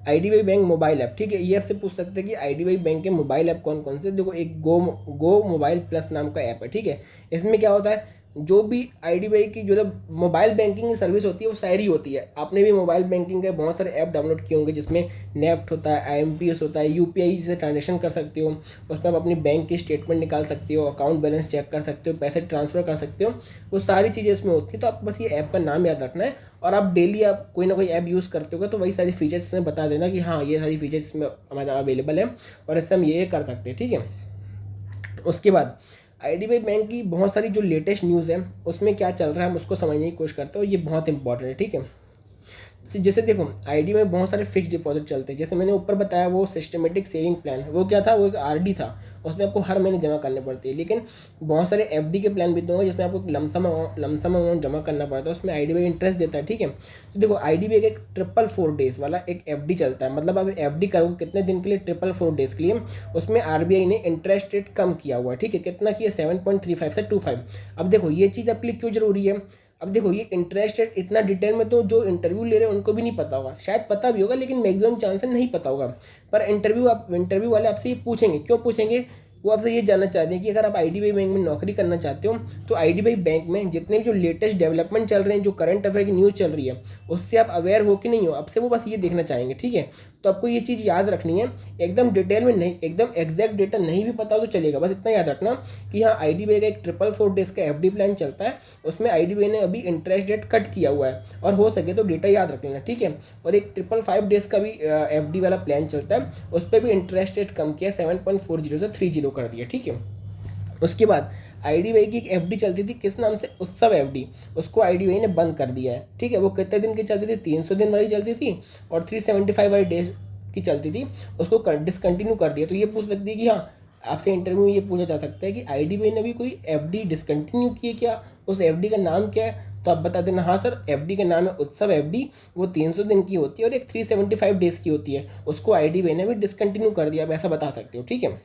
IDBI बैंक मोबाइल ऐप, ठीक है। ये आपसे पूछ सकते हैं कि IDBI बैंक के मोबाइल ऐप कौन कौन से। देखो एक गो मोबाइल प्लस नाम का ऐप है, ठीक है। इसमें क्या होता है, जो भी IDBI की जो मोबाइल बैंकिंग की सर्विस होती है वो सारी होती है। आपने भी मोबाइल बैंकिंग के बहुत सारे ऐप डाउनलोड किए होंगे जिसमें नेफ्ट होता है, IMPS होता है, UPI से ट्रांजेक्शन कर सकते हो, उसमें आप अपनी बैंक की स्टेटमेंट निकाल सकते हो, अकाउंट बैलेंस चेक कर सकते हो, पैसे ट्रांसफ़र कर सकते हो, वो सारी चीज़ें इसमें होती है। तो आप बस ये ऐप का नाम याद रखना है और आप डेली आप कोई ना कोई ऐप यूज़ करते होगा तो वही सारी फीचर्स इसमें बता देना कि हाँ ये सारी फीचर्स इसमें हमारे अवेलेबल है और इससे हम ये कर सकते हैं, ठीक है। उसके बाद IDBI बैंक की बहुत सारी जो लेटेस्ट न्यूज़ है उसमें क्या चल रहा है हम उसको समझने की कोशिश करते हैं और ये बहुत इंपॉर्टेंट है, ठीक है। जैसे देखो IDBI में बहुत सारे फिक्स डिपॉजिट चलते हैं, जैसे मैंने ऊपर बताया वो सिस्टमेटिक सेविंग प्लान, वो क्या था, वो एक RD था, उसमें आपको हर महीने जमा करनी पड़ती है। लेकिन बहुत सारे FD के प्लान भी तो होंगे जिसमें आपको लमसम अमाउंट जमा करना पड़ता है, उसमें IDBI इंटरेस्ट देता है, ठीक है। तो देखो IDBI का एक 444 डेज वाला एक FD चलता है, मतलब आप FD करोगे कितने दिन के लिए, 444 डेज के लिए। उसमें RBI ने इंटरेस्ट रेट कम किया हुआ है, ठीक है। कितना किया, 7.35 से 2.5। अब देखो ये चीज़ आपके लिए क्यों जरूरी है, अब देखो ये इंटरेस्ट रेट इतना डिटेल में तो जो इंटरव्यू ले रहे हैं उनको भी नहीं पता होगा, शायद पता भी होगा लेकिन मैक्सिमम चांसेस नहीं पता होगा। पर इंटरव्यू वाले आपसे ये पूछेंगे, क्यों पूछेंगे, वो आपसे ये जानना चाहते हैं कि अगर आप IDBI बैंक में नौकरी करना चाहते हो तो IDBI बैंक में जितने भी जो लेटेस्ट डेवलपमेंट चल रहे हैं, जो करंट अफेयर की न्यूज़ चल रही है उससे आप अवेयर हो कि नहीं हो, आपसे वो बस ये देखना चाहेंगे, ठीक है। तो आपको ये चीज़ याद रखनी है, एकदम डिटेल में नहीं, एकदम एग्जैक्ट डेटा नहीं भी पता हो तो चलेगा, बस इतना याद रखना कि हाँ IDBI का एक 444 डेज का FD प्लान चलता है, उसमें IDBI ने अभी इंटरेस्ट रेट कट किया हुआ है और हो सके तो डेटा याद रख लेना, ठीक है। और एक 555 डेज का भी FD वाला प्लान चलता है, उस पर भी इंटरेस्ट रेट कम किया, 7.40 से 30 कर दिया, ठीक है। उसके बाद आईडीबीआई की एक एफडी चलती थी, किस नाम से, उत्सव एफडी, उसको आईडीबीआई ने बंद कर दिया है, ठीक है। वो कितने दिन की चलती थी, 300 दिन वाली चलती थी और 375 वाली डेज की चलती थी, उसको डिसकंटिन्यू कर दिया। तो ये पूछ सकती है कि हाँ, आपसे इंटरव्यू में ये पूछा जा सकता है कि आईडीबीआई ने भी कोई एफडी डिसकंटिन्यू की है क्या, उस एफडी का नाम क्या है, तो आप बता देना हाँ सर एफडी का नाम है उत्सव एफडी, वो 300 दिन की होती है और एक 375 डेज की होती है, उसको आईडीबीआई ने भी डिसकंटिन्यू कर दिया, आप ऐसा बता सकते हो, ठीक है।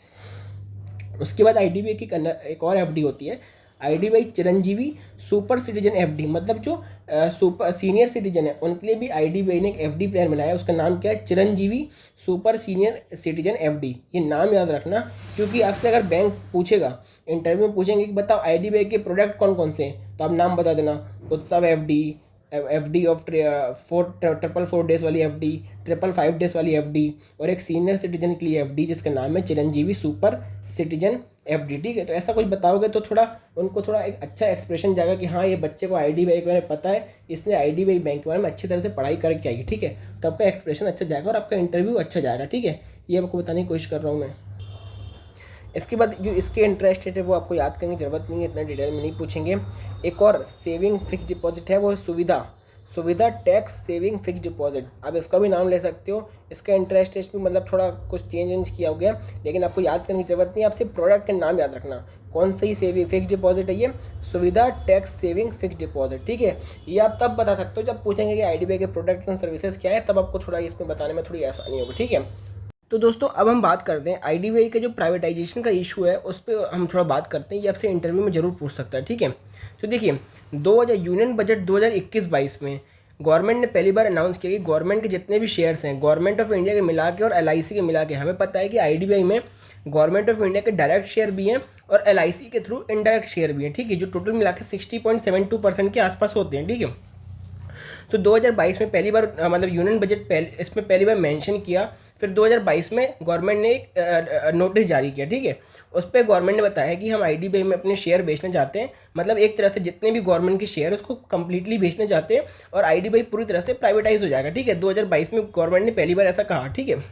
उसके बाद आईडीबीआई की एक और एफडी होती है, IDBI Chiranjeevi super citizen FD, मतलब जो सुपर सीनियर सिटीजन है उनके लिए भी आईडीबीआई ने एक एफडी प्लान बनाया है, उसका नाम क्या है, Chiranjeevi super senior citizen FD. ये नाम याद रखना, क्योंकि आपसे अगर बैंक पूछेगा, इंटरव्यू में पूछेंगे कि बताओ आईडीबीआई के प्रोडक्ट कौन कौन से हैं, तो आप नाम बता देना, उत्सव एफडी, एफडी ऑफ 444 डेज वाली एफडी, 555 डेज वाली एफडी, और एक सीनियर सिटीजन के लिए एफडी जिसका नाम है चिरंजीवी सुपर सिटीजन एफडी, ठीक है। तो ऐसा कुछ बताओगे तो थोड़ा उनको थोड़ा एक अच्छा एक्सप्रेशन जाएगा कि हाँ ये बच्चे को आईडीबीआई के बारे में पता है, इसने आईडीबीआई बैंक के बारे में अच्छी तरह से पढ़ाई करके आई है, ठीक है। तो आपका एक्सप्रेशन अच्छा जाएगा और आपका इंटरव्यू अच्छा जाएगा, ठीक है। ये आपको बताने की कोशिश कर रहा हूँ मैं। इसके बाद जो इसके इंटरेस्ट रेट है वो आपको याद करने की ज़रूरत नहीं है, इतना डिटेल में नहीं पूछेंगे। एक और सेविंग फिक्स डिपॉजिट है, वो है सुविधा टैक्स सेविंग फिक्स डिपॉजिट, आप इसका भी नाम ले सकते हो। इसका इंटरेस्ट रेट भी मतलब थोड़ा कुछ चेंज किया हो गया, लेकिन आपको याद करने की ज़रूरत नहीं है, आप सिर्फ प्रोडक्ट के नाम याद रखना, कौन सी सेविंग फिक्स डिपॉजिट है ये, सुविधा टैक्स सेविंग फिक्स डिपॉजिट, ठीक है। ये आप तब बता सकते हो जब पूछेंगे कि आईडीबीआई के प्रोडक्ट एंड सर्विसेज क्या है, तब आपको थोड़ा इसमें बताने में थोड़ी आसानी होगी, ठीक है। तो दोस्तों अब हम बात करते हैं आईडीबीआई का जो प्राइवेटाइजेशन का इशू है उस पर हम थोड़ा बात करते हैं, ये आपसे इंटरव्यू में ज़रूर पूछ सकता है, ठीक है। तो देखिए 2000 यूनियन बजट 2021-22 में गवर्नमेंट ने पहली बार अनाउंस किया कि गवर्नमेंट के जितने भी शेयर्स हैं गवर्नमेंट ऑफ इंडिया के मिला के और एलआईसी के मिला के, हमें पता है कि आईडीबीआई में गवर्नमेंट ऑफ इंडिया के डायरेक्ट शेयर भी हैं और एलआईसी के थ्रू इनडायरेक्ट शेयर भी हैं, ठीक है, जो टोटल मिला के 60.72% के आसपास होते हैं, ठीक है। तो 2022 में पहली बार मतलब यूनियन बजट इसमें पहली बार मेंशन किया, फिर 2022 में गवर्नमेंट ने एक नोटिस जारी किया, ठीक है। उस पर गवर्नमेंट ने बताया कि हम आईडीबीआई में अपने शेयर बेचना चाहते हैं, मतलब एक तरह से जितने भी गवर्नमेंट के शेयर उसको कंप्लीटली बेचना चाहते हैं और आईडीबीआई पूरी तरह से प्राइवेटाइज हो जाएगा, ठीक है। 2022 में गवर्नमेंट ने पहली बार ऐसा कहा, ठीक है।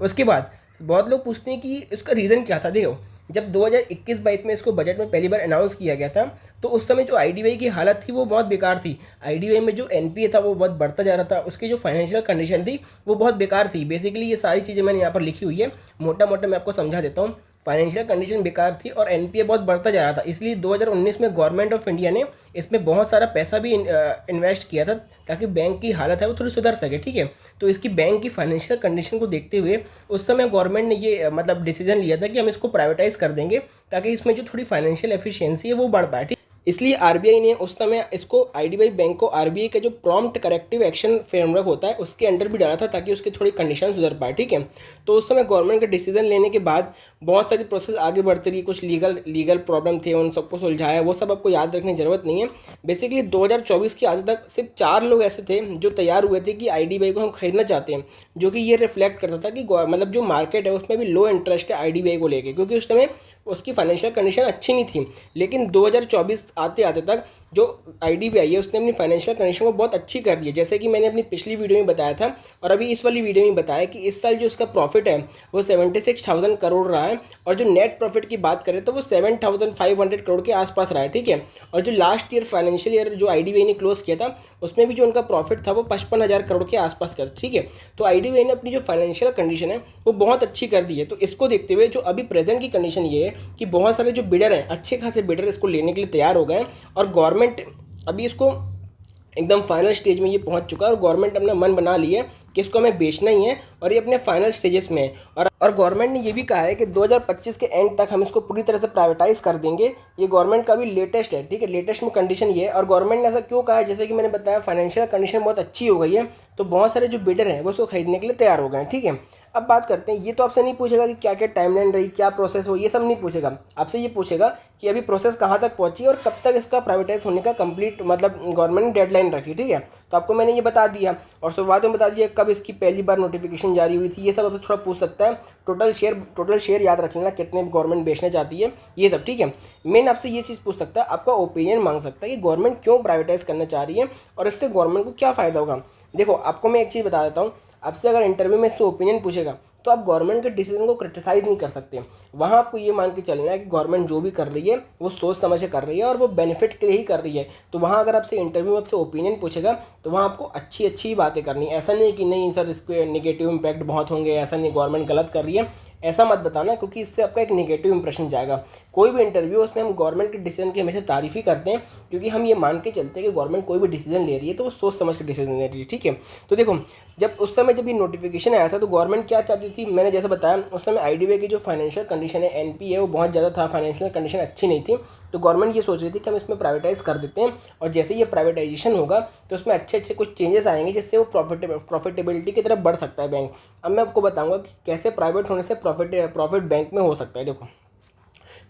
उसके बाद बहुत लोग पूछते हैं कि इसका रीज़न क्या था। देखो जब 2021-22 में इसको बजट में पहली बार अनाउंस किया गया था तो उस समय जो आईडीबीआई की हालत थी वो बहुत बेकार थी। आईडीबीआई में जो एनपीए था वो बहुत बढ़ता जा रहा था, उसकी जो फाइनेंशियल कंडीशन थी वो बहुत बेकार थी। बेसिकली ये सारी चीज़ें मैंने यहाँ पर लिखी हुई है, मोटा मोटा मैं आपको समझा देता हूँ। फाइनेंशियल कंडीशन बेकार थी और एनपीए बहुत बढ़ता जा रहा था, इसलिए 2019 में गवर्नमेंट ऑफ इंडिया ने इसमें बहुत सारा पैसा भी इन्वेस्ट किया था ताकि बैंक की हालत है वो थोड़ी सुधर सके, ठीक है। तो इसकी बैंक की फाइनेंशियल कंडीशन को देखते हुए उस समय गवर्नमेंट ने ये मतलब डिसीजन लिया था कि हम इसको प्राइवेटाइज कर देंगे ताकि इसमें जो थोड़ी फाइनेंशियल एफिशिएंसी है वो बढ़ पाए, ठीक। इसलिए आरबीआई ने उस समय इसको आईडीबीआई बैंक को आरबीआई का जो प्रॉम्प्ट करेक्टिव एक्शन फ्रेमवर्क होता है उसके अंडर भी डाला था ताकि उसकी थोड़ी कंडीशन सुधर पाए, ठीक है। तो उस समय गवर्नमेंट का डिसीजन लेने के बाद बहुत सारी प्रोसेस आगे बढ़ती रही, कुछ लीगल प्रॉब्लम थे उन सबको सुलझाया, वो सब आपको याद रखने की जरूरत नहीं है। बेसिकली 2024 के आज तक सिर्फ 4 लोग ऐसे थे जो तैयार हुए थे कि आईडीबीआई को हम खरीदना चाहते हैं, जो कि ये रिफ्लेक्ट करता था कि मतलब जो मार्केट है उसमें भी लो इंटरेस्ट है आईडीबीआई को लेके, क्योंकि उस समय उसकी फाइनेंशियल कंडीशन अच्छी नहीं थी। लेकिन 2024 आते आते तक जो आईडीबीआई है उसने अपनी फाइनेंशियल कंडीशन को बहुत अच्छी कर दी है, जैसे कि मैंने अपनी पिछली वीडियो में बताया था और अभी इस वाली वीडियो में बताया कि इस साल जो इसका प्रॉफिट है वो 76,000 करोड़ रहा है और जो नेट प्रॉफिट की बात करें तो वो 7,500 करोड़ के आसपास रहा है, ठीक है। और जो लास्ट ईयर फाइनेंशियल ईयर जो आईडीबीआई ने क्लोज किया था उसमें भी जो उनका प्रॉफिट था वो 55,000 करोड़ के आसपास का, ठीक है। तो आईडीबीआई ने अपनी जो फाइनेंशियल कंडीशन है वो बहुत अच्छी कर दी है। तो इसको देखते हुए जो अभी प्रेजेंट की कंडीशन ये है कि बहुत सारे जो बिडर हैं, अच्छे खासे बिडर इसको लेने के लिए तैयार हो गए और गवर्नमेंट अभी इसको एकदम फाइनल स्टेज में ये पहुंच चुका है और गवर्नमेंट अपना मन बना लिया है कि इसको हमें बेचना ही है और ये अपने फाइनल स्टेजेस में है। और गवर्नमेंट ने ये भी कहा है कि 2025 के एंड तक हम इसको पूरी तरह से प्राइवेटाइज कर देंगे। ये गवर्नमेंट का भी लेटेस्ट है, ठीक है, लेटेस्ट में कंडीशन ये है। और गवर्नमेंट ने ऐसा क्यों कहा है, जैसे कि मैंने बताया फाइनेंशियल कंडीशन बहुत अच्छी हो गई है तो बहुत सारे जो बिडर हैं वो इसको खरीदने के लिए तैयार हो गए हैं, ठीक है। अब बात करते हैं, ये तो आपसे नहीं पूछेगा कि क्या क्या टाइमलाइन रही, क्या प्रोसेस हो, ये सब नहीं पूछेगा। आपसे ये पूछेगा कि अभी प्रोसेस कहाँ तक पहुंची और कब तक इसका प्राइवेटाइज होने का कंप्लीट मतलब गवर्नमेंट ने डेडलाइन रखी, ठीक है। तो आपको मैंने ये बता दिया और शुरुआत में बता दिया कब इसकी पहली बार नोटिफिकेशन जारी हुई थी, ये सब आपसे थोड़ा पूछ सकता है। टोटल शेयर याद रख लेना कितने गवर्नमेंट बेचना चाहती है, ये सब, ठीक है। मेन आपसे ये चीज़ पूछ सकता है, आपका ओपिनियन मांग सकता है कि गवर्नमेंट क्यों प्राइवेटाइज करना चाह रही है और इससे गवर्नमेंट को क्या फ़ायदा होगा। देखो आपको मैं एक चीज़ बता देता हूँ, आपसे अगर इंटरव्यू में इससे ओपिनियन पूछेगा तो आप गवर्नमेंट के डिसीजन को क्रिटिसाइज़ नहीं कर सकते। वहाँ आपको ये मान के चलना है कि गवर्नमेंट जो भी कर रही है वो सोच समझ के कर रही है और वो बेनिफिट के लिए ही कर रही है। तो वहाँ अगर आपसे इंटरव्यू में आपसे ओपिनियन पूछेगा तो वहाँ आपको अच्छी अच्छी बातें करनी है। ऐसा नहीं कि नहीं सर इसके नेगेटिव इम्पैक्ट बहुत होंगे, ऐसा नहीं गवर्नमेंट गलत कर रही है, ऐसा मत बताना, क्योंकि इससे आपका एक नेगेटिव इंप्रेशन जाएगा। कोई भी इंटरव्यू उसमें हम गवर्नमेंट के डिसीजन की हमेशा तारीफ ही करते हैं, क्योंकि हम ये मान के चलते हैं कि गवर्नमेंट कोई भी डिसीजन ले रही है तो वो सोच समझ के डिसीजन ले रही है। ठीक है, तो देखो जब उस समय जब ये नोटिफिकेशन आया था तो गवर्नमेंट क्या चाहती थी, मैंने जैसे बताया उस समय IDBI की जो फाइनेंशियल कंडीशन है, NP है, वो बहुत ज़्यादा था, फाइनेंशियल कंडीशन अच्छी नहीं थी। तो गवर्नमेंट ये सोच रही थी कि हम इसमें प्राइवेटाइज कर देते हैं और जैसे ये प्राइवेटाइजेशन होगा तो उसमें अच्छे अच्छे कुछ चेंजेस आएंगे जिससे वो प्रॉफिटेबिलिटी की तरफ बढ़ सकता है बैंक। अब मैं आपको बताऊंगा कि कैसे प्राइवेट होने से प्रॉफिट बैंक में हो सकता है। देखो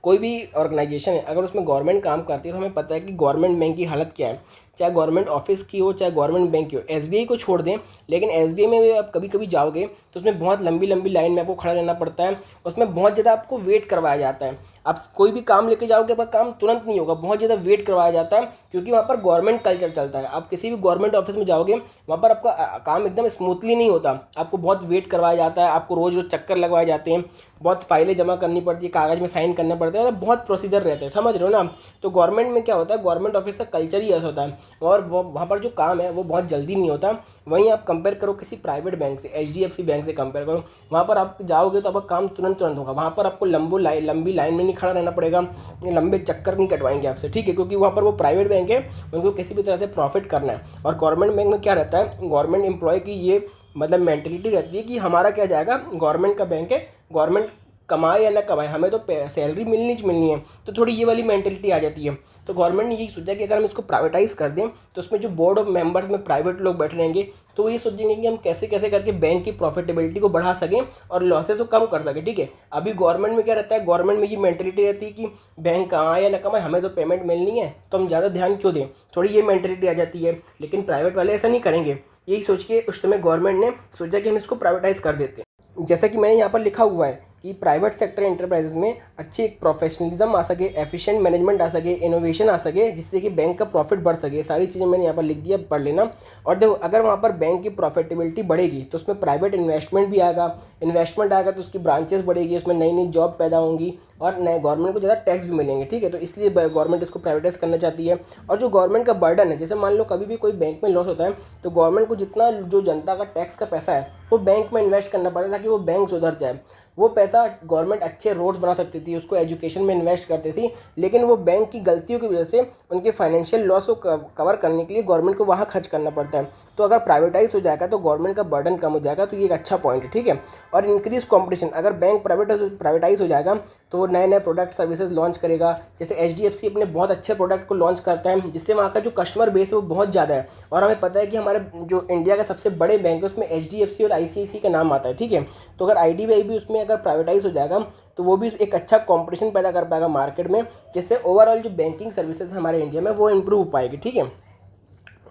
कोई भी ऑर्गेनाइजेशन है अगर उसमें गवर्नमेंट काम करती है तो हमें पता है कि गवर्नमेंट बैंक की हालत क्या है, चाहे गवर्नमेंट ऑफिस की हो चाहे गवर्नमेंट बैंक की हो। SBI को छोड़ दें, लेकिन SBI में भी आप कभी कभी जाओगे तो उसमें बहुत लंबी लंबी लाइन में आपको खड़ा रहना पड़ता है, उसमें बहुत ज़्यादा आपको वेट करवाया जाता है। आप कोई भी काम लेके जाओगे आपका काम तुरंत नहीं होगा, बहुत ज़्यादा वेट करवाया जाता है, क्योंकि वहाँ पर गवर्नमेंट कल्चर चलता है। आप किसी भी गवर्नमेंट ऑफिस में जाओगे वहाँ पर आपका काम एकदम स्मूथली नहीं होता, आपको बहुत वेट करवाया जाता है, आपको रोज़ रोज़ चक्कर लगवाए जाते हैं, बहुत फाइलें जमा करनी पड़ती है, कागज़ में साइन करना पड़ता है, बहुत प्रोसीजर रहते हैं, समझ रहे हो ना। तो गवर्नमेंट में क्या होता है, गवर्नमेंट ऑफिस का कल्चर ही ऐसा होता है और वो वहाँ पर जो काम है वो बहुत जल्दी नहीं होता। वहीं आप कंपेयर करो किसी प्राइवेट बैंक से, HDFC बैंक से कंपेयर करो, वहाँ पर आप जाओगे तो आपका काम तुरंत तुरंत होगा। वहाँ पर आपको लंबी लाइन में नहीं खड़ा रहना पड़ेगा, लंबे चक्कर नहीं कटवाएंगे आपसे, ठीक है, क्योंकि वहाँ पर वो प्राइवेट बैंक है, उनको किसी भी तरह से प्रॉफिट करना है। और गवर्नमेंट बैंक में क्या रहता है, गवर्नमेंट एम्प्लॉय की ये मतलब मेंटेलिटी रहती है कि हमारा क्या जाएगा, गवर्नमेंट का बैंक है, गवर्नमेंट कमाए या ना कमाए हमें तो सैलरी मिलनी है। तो थोड़ी ये वाली मेंटेलिटी आ जाती है। तो गवर्नमेंट ने यही सोचा कि अगर हम इसको प्राइवेटाइज कर दें तो उसमें जो बोर्ड ऑफ मेंबर्स में प्राइवेट लोग बैठे रहेंगे, तो वो ये सोचेंगे कि हम कैसे कैसे करके बैंक की प्रॉफिटेबिलिटी को बढ़ा सकें और लॉसेस को कम कर सकें। ठीक है, अभी गवर्नमेंट में क्या रहता है, गवर्नमेंट में ये मेंटेलिटी रहती है कि बैंक कमाए या ना कमाए हमें तो पेमेंट मिलनी है, तो हम ज़्यादा ध्यान क्यों दें, थोड़ी ये मेंटेलिटी आ जाती है। लेकिन प्राइवेट वाले ऐसा नहीं करेंगे। यही सोच के उस समय गवर्नमेंट ने सोचा कि हम इसको प्राइवेटाइज कर देते हैं। जैसा कि मैंने यहाँ पर लिखा हुआ है कि प्राइवेट सेक्टर एंटरप्राइजेज में अच्छी एक प्रोफेशनलिज्म आ सके, एफिशिएंट मैनेजमेंट आ सके, इनोवेशन आ सके, जिससे कि बैंक का प्रॉफिट बढ़ सके। सारी चीज़ें मैंने यहाँ पर लिख दिया, पढ़ लेना। और देखो अगर वहाँ पर बैंक की प्रॉफिटेबिलिटी बढ़ेगी तो उसमें प्राइवेट इन्वेस्टमेंट भी आएगा, इन्वेस्टमेंट आएगा तो उसकी ब्रांचेस बढ़ेगी, उसमें नई नई जॉब पैदा होंगी और नए गवर्नमेंट को ज़्यादा टैक्स भी मिलेंगे। ठीक है, तो इसलिए गवर्नमेंट इसको प्राइवेटाइज करना चाहती है। और जो गवर्नमेंट का बर्डन है, जैसे मान लो कभी भी कोई बैंक में लॉस होता है तो गवर्नमेंट को जितना जो जनता का टैक्स का पैसा है वो बैंक में इन्वेस्ट करना पड़ता है ताकि वो बैंक सुधर जाए। वो पैसा गवर्नमेंट अच्छे रोड्स बना सकती थी, उसको एजुकेशन में इन्वेस्ट करती थी, लेकिन वो बैंक की गलतियों की वजह से उनके फाइनेंशियल लॉस को कवर करने के लिए गवर्नमेंट को वहाँ खर्च करना पड़ता है। तो अगर प्राइवेटाइज हो जाएगा तो गवर्नमेंट का बर्डन कम हो जाएगा, तो ये एक अच्छा पॉइंट है। ठीक है, और इंक्रीज कॉम्पिटिशन, अगर बैंक प्राइवेटाइज हो जाएगा तो वो नए नए प्रोडक्ट सर्विसेज लॉन्च करेगा। जैसे HDFC अपने बहुत अच्छे प्रोडक्ट को लॉन्च करता है जिससे वहाँ का जो कस्टमर बेस है वो बहुत ज़्यादा है। और हमें पता है कि हमारे जो इंडिया का सबसे बड़े बैंक है उसमें HDFC और ICICI का नाम आता है। ठीक है, तो अगर IDBI भी उसमें अगर प्राइवेटाइज हो जाएगा तो वो भी एक अच्छा कंपटीशन पैदा कर पाएगा मार्केट में, जिससे ओवरऑल जो बैंकिंग सर्विसेज हमारे इंडिया में वो इम्प्रूव हो पाएगी। ठीक है,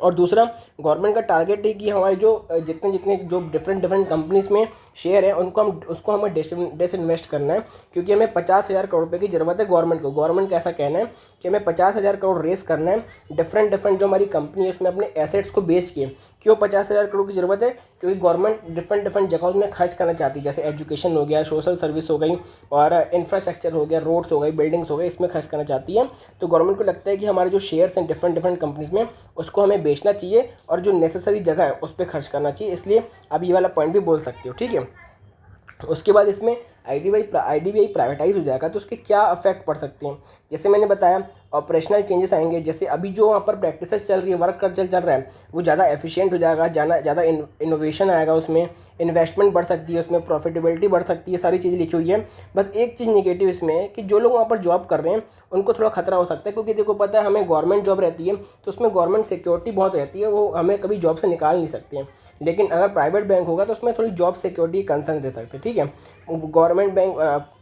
और दूसरा गवर्नमेंट का टारगेट है कि हमारे जो जितने जितने जो डिफरेंट कंपनीज में शेयर है उसको हमें डिसइन्वेस्ट करना है, क्योंकि हमें 50,000 करोड़ रुपए की ज़रूरत है गवर्नमेंट को। गवर्नमेंट का ऐसा कहना है कि हमें 50,000 करोड़ रेस करना है डिफरेंट जो हमारी कंपनी है उसमें अपने एसेट्स को बेच के। क्यों 50,000 करोड़ की ज़रूरत है, क्योंकि गवर्नमेंट डिफरेंट जगहों में खर्च करना चाहती है, जैसे एजुकेशन हो गया, सोशल सर्विस हो गई और इंफ्रास्ट्रक्चर हो गया, रोड्स हो गई, बिल्डिंग्स हो गई, इसमें खर्च करना चाहती है। तो गवर्नमेंट को लगता है कि हमारे जो शेयर्स हैं डिफरेंट कंपनीज में उसको हमें बेचना चाहिए और जो नेसेसरी जगह है उस पर खर्च करना चाहिए। इसलिए आप ये वाला पॉइंट भी बोल सकते हो। ठीक है, उसके बाद इसमें IDBI प्राइवेटाइज हो जाएगा तो उसके क्या अफेक्ट पड़ सकते हैं, जैसे मैंने बताया ऑपरेशनल चेंजेस आएंगे। जैसे अभी जो वहाँ पर प्रैक्टिसेस चल रही है, वर्क कल्चर चल रहा है, वो ज़्यादा एफिशिएंट हो जाएगा, ज़्यादा इनोवेशन आएगा, उसमें इन्वेस्टमेंट बढ़ सकती है, उसमें प्रॉफिटेबिलिटी बढ़ सकती है, सारी चीज़ें लिखी हुई है। बस एक चीज़ नेगेटिव इसमें है कि जो लोग वहाँ पर जॉब कर रहे हैं उनको थोड़ा खतरा हो सकता है, क्योंकि देखो पता है हमें गवर्नमेंट जॉब रहती है तो उसमें गवर्नमेंट सिक्योरिटी बहुत रहती है, वो हमें कभी जॉब से निकाल नहीं सकते हैं। लेकिन अगर प्राइवेट बैंक होगा तो उसमें थोड़ी जॉब सिक्योरिटी कंसर्न रह सकते हैं। ठीक है, गवर्नमेंट बैंक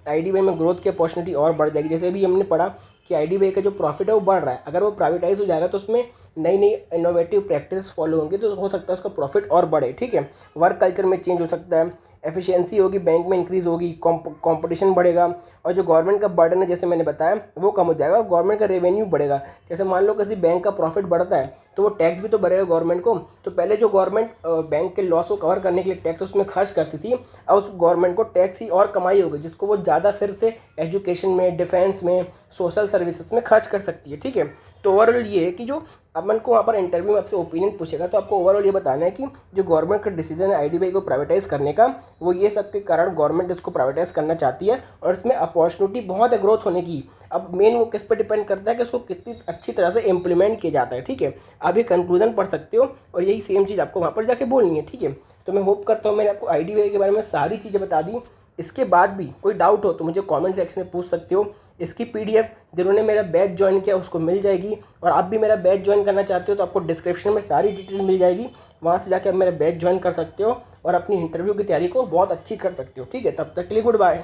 IDBI में ग्रोथ की अपॉर्चुनिटी और बढ़ जाएगी। जैसे अभी हमने पढ़ा कि IDBI का जो प्रॉफिट है वो बढ़ रहा है, अगर वो प्राइवेटाइज हो जाएगा तो उसमें नई नई इनोवेटिव प्रैक्टिस फॉलो होंगी तो हो सकता है उसका प्रॉफिट और बढ़े। ठीक है, वर्क कल्चर में चेंज हो सकता है, एफिशिएंसी होगी, बैंक में इंक्रीज़ होगी, कंपटीशन बढ़ेगा और जो गवर्नमेंट का बर्डन है जैसे मैंने बताया वो कम हो जाएगा और गवर्नमेंट का रेवेन्यू बढ़ेगा। जैसे मान लो किसी बैंक का प्रॉफिट बढ़ता है तो वो टैक्स भी तो भरेगा गवर्नमेंट को। तो पहले जो गवर्नमेंट बैंक के लॉस को कवर करने के लिए टैक्स उसमें खर्च करती थी, अब उस गवर्नमेंट को टैक्स ही और कमाई होगी जिसको वो ज़्यादा फिर से एजुकेशन में, डिफेंस में, सोशल सर्विसेज में खर्च कर सकती है। ठीक है, तो ओवरऑल ये है कि जो अपन को वहाँ पर इंटरव्यू में आपसे ओपिनियन पूछेगा तो आपको ओवरऑल ये बताना है कि जो गवर्नमेंट का डिसीजन है आईडीबीआई को प्राइवेटाइज करने का, वो ये सब के कारण गवर्नमेंट इसको प्राइवेटाइज करना चाहती है और इसमें अपॉर्चुनिटी बहुत है ग्रोथ होने की। अब मेन वो किस पे डिपेंड करता है कि उसको कितनी अच्छी तरह से इम्प्लीमेंट किया जाता है। ठीक है, आप ये कंक्लूजन पढ़ सकते हो और यही सेम चीज़ आपको वहाँ पर जाके बोलनी है। ठीक है, तो मैं होप करता हूँ मैंने आपको आईडीबीआई के बारे में सारी चीज़ें बता दी। इसके बाद भी कोई डाउट हो तो मुझे कमेंट सेक्शन में पूछ सकते हो। इसकी पीडीएफ जिन्होंने मेरा बैच ज्वाइन किया उसको मिल जाएगी, और आप भी मेरा बैच ज्वाइन करना चाहते हो तो आपको डिस्क्रिप्शन में सारी डिटेल मिल जाएगी, वहाँ से जाके आप मेरा बैच ज्वाइन कर सकते हो और अपनी इंटरव्यू की तैयारी को बहुत अच्छी कर सकते हो। ठीक है, तब तक के लिए गुड बाय।